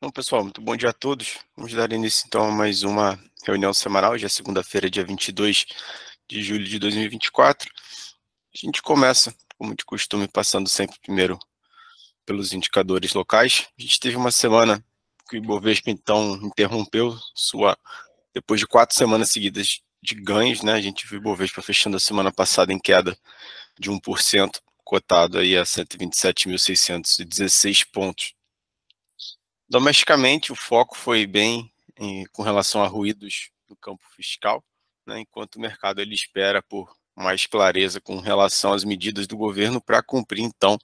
Bom, pessoal, muito bom dia a todos. Vamos dar início, então, a mais uma reunião semanal, hoje é segunda-feira, dia 22 de julho de 2024. A gente começa, como de costume, passando sempre primeiro pelos indicadores locais. A gente teve uma semana que o Ibovespa, então, interrompeu depois de 4 semanas seguidas de ganhos, né? A gente viu o Ibovespa fechando a semana passada em queda de 1%, cotado aí a 127.616 pontos. Domesticamente, o foco foi bem com relação a ruídos no campo fiscal, né, enquanto o mercado ele espera por mais clareza com relação às medidas do governo para cumprir, então,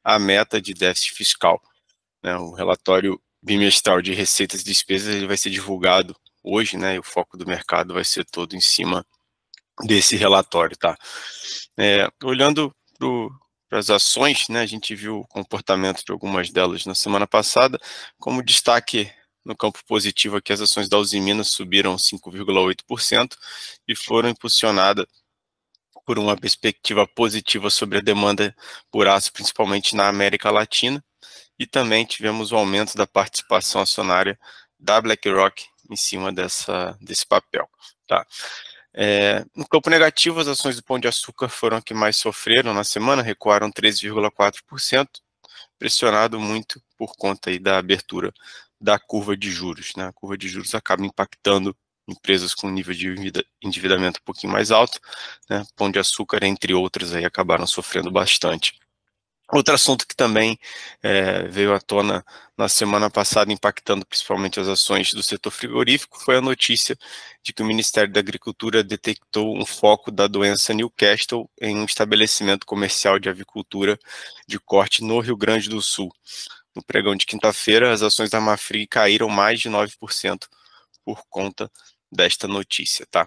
a meta de déficit fiscal, né. O relatório bimestral de receitas e despesas ele vai ser divulgado hoje, né, e o foco do mercado vai ser todo em cima desse relatório, tá? Olhando para as ações, né, a gente viu o comportamento de algumas delas na semana passada, como destaque no campo positivo aqui, as ações da Uzi Minas subiram 5,8% e foram impulsionadas por uma perspectiva positiva sobre a demanda por aço, principalmente na América Latina, e também tivemos o aumento da participação acionária da BlackRock em cima desse papel, tá? No campo negativo, as ações do Pão de Açúcar foram as que mais sofreram na semana, recuaram 13,4%, pressionado muito por conta aí da abertura da curva de juros, né? A curva de juros acaba impactando empresas com nível de endividamento um pouquinho mais alto, né? Pão de Açúcar, entre outras, aí acabaram sofrendo bastante. Outro assunto que também veio à tona na semana passada, impactando principalmente as ações do setor frigorífico, foi a notícia de que o Ministério da Agricultura detectou um foco da doença Newcastle em um estabelecimento comercial de avicultura de corte no Rio Grande do Sul. No pregão de quinta-feira, as ações da Mafrig caíram mais de 9% por conta desta notícia, tá?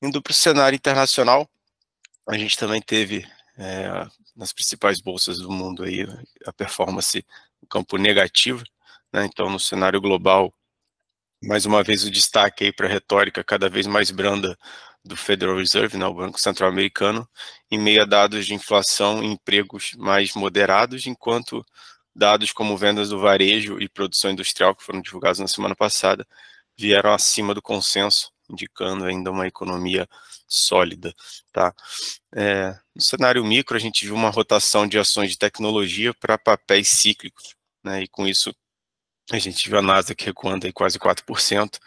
Indo para o cenário internacional, a gente também teve nas principais bolsas do mundo aí a performance no campo negativo, né? Então, no cenário global, mais uma vez o destaque aí para a retórica cada vez mais branda do Federal Reserve, né, o Banco Central Americano, em meio a dados de inflação e empregos mais moderados, enquanto dados como vendas do varejo e produção industrial, que foram divulgados na semana passada, vieram acima do consenso, indicando ainda uma economia sólida, tá? No cenário micro, a gente viu uma rotação de ações de tecnologia para papéis cíclicos, né? E com isso, a gente viu a Nasdaq recuando aí quase 4%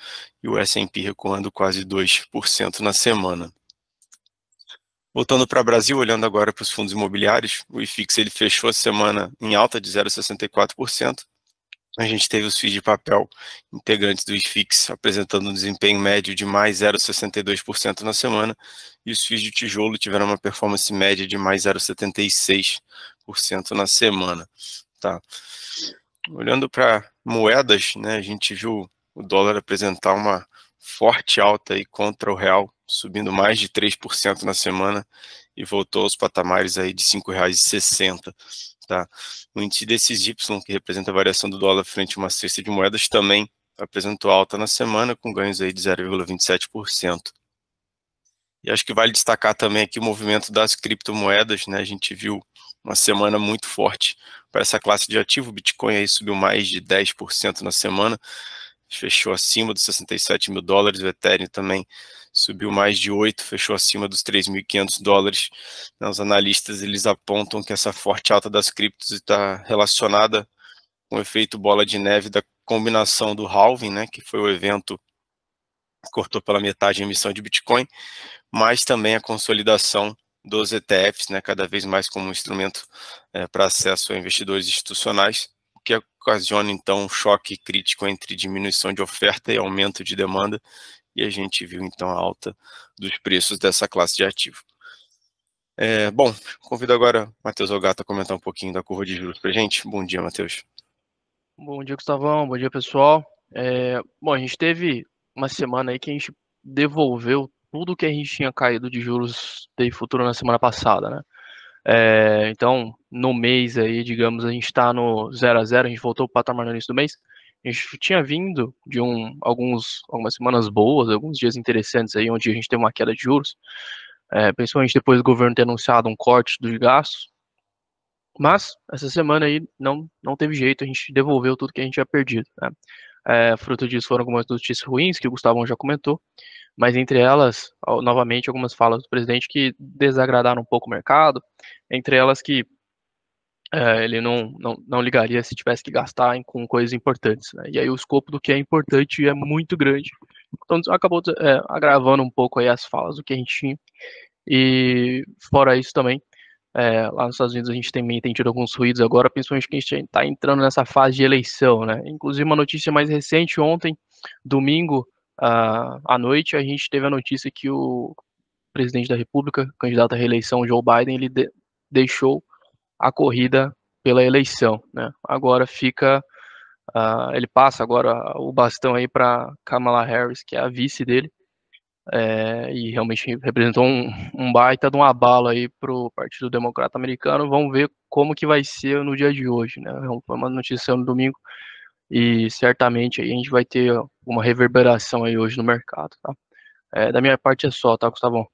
e o S&P recuando quase 2% na semana. Voltando para o Brasil, olhando agora para os fundos imobiliários, o IFIX ele fechou a semana em alta de 0,64%. A gente teve os FIIs de papel integrantes do IFIX apresentando um desempenho médio de mais 0,62% na semana, e os FIIs de tijolo tiveram uma performance média de mais 0,76% na semana, tá? Olhando para moedas, né, a gente viu o dólar apresentar uma forte alta aí contra o real, subindo mais de 3% na semana e voltou aos patamares aí de R$ 5,60. Tá? O índice desses Y, que representa a variação do dólar frente a uma cesta de moedas, também apresentou alta na semana, com ganhos aí de 0,27%. E acho que vale destacar também aqui o movimento das criptomoedas, né? A gente viu uma semana muito forte para essa classe de ativo. O Bitcoin aí subiu mais de 10% na semana, fechou acima dos 67 mil dólares. O Ethereum também subiu mais de 8%, fechou acima dos 3.500 dólares. Os analistas eles apontam que essa forte alta das criptos está relacionada com o efeito bola de neve da combinação do halving, né, que foi o evento que cortou pela metade a emissão de Bitcoin, mas também a consolidação dos ETFs, né, cada vez mais como um instrumento para acesso a investidores institucionais, o que ocasiona então um choque crítico entre diminuição de oferta e aumento de demanda, e a gente viu então a alta dos preços dessa classe de ativo. Bom, convido agora o Matheus Ogata a comentar um pouquinho da curva de juros para a gente. Bom dia, Matheus. Bom dia, Gustavão. Bom dia, pessoal. Bom, a gente teve uma semana aí que a gente devolveu tudo que a gente tinha caído de juros de futuro na semana passada, né? Então, no mês aí, digamos, a gente está no 0 a 0, a gente voltou para o patamar no início do mês. A gente tinha vindo de algumas semanas boas, alguns dias interessantes aí, onde a gente teve uma queda de juros, principalmente depois do governo ter anunciado um corte dos gastos. Mas essa semana aí não teve jeito, a gente devolveu tudo que a gente tinha perdido, né? Fruto disso foram algumas notícias ruins que o Gustavão já comentou, mas entre elas, novamente, algumas falas do presidente que desagradaram um pouco o mercado, entre elas que ele não ligaria se tivesse que gastar com coisas importantes, né? E aí o escopo do que é importante é muito grande. Então acabou agravando um pouco aí as falas do que a gente tinha. E fora isso também, lá nos Estados Unidos a gente também tem tido alguns ruídos agora, principalmente que a gente está entrando nessa fase de eleição, né? Inclusive uma notícia mais recente, ontem, domingo, à noite, a gente teve a notícia que o presidente da República, candidato à reeleição, Joe Biden, ele deixou a corrida pela eleição, né? Agora ele passa agora o bastão aí para Kamala Harris, que é a vice dele, e realmente representou um baita de uma bala aí pro Partido Democrata Americano. Vamos ver como que vai ser no dia de hoje, né? Foi uma notícia no domingo e certamente aí a gente vai ter uma reverberação aí hoje no mercado, tá? Da minha parte é só, tá, Gustavo?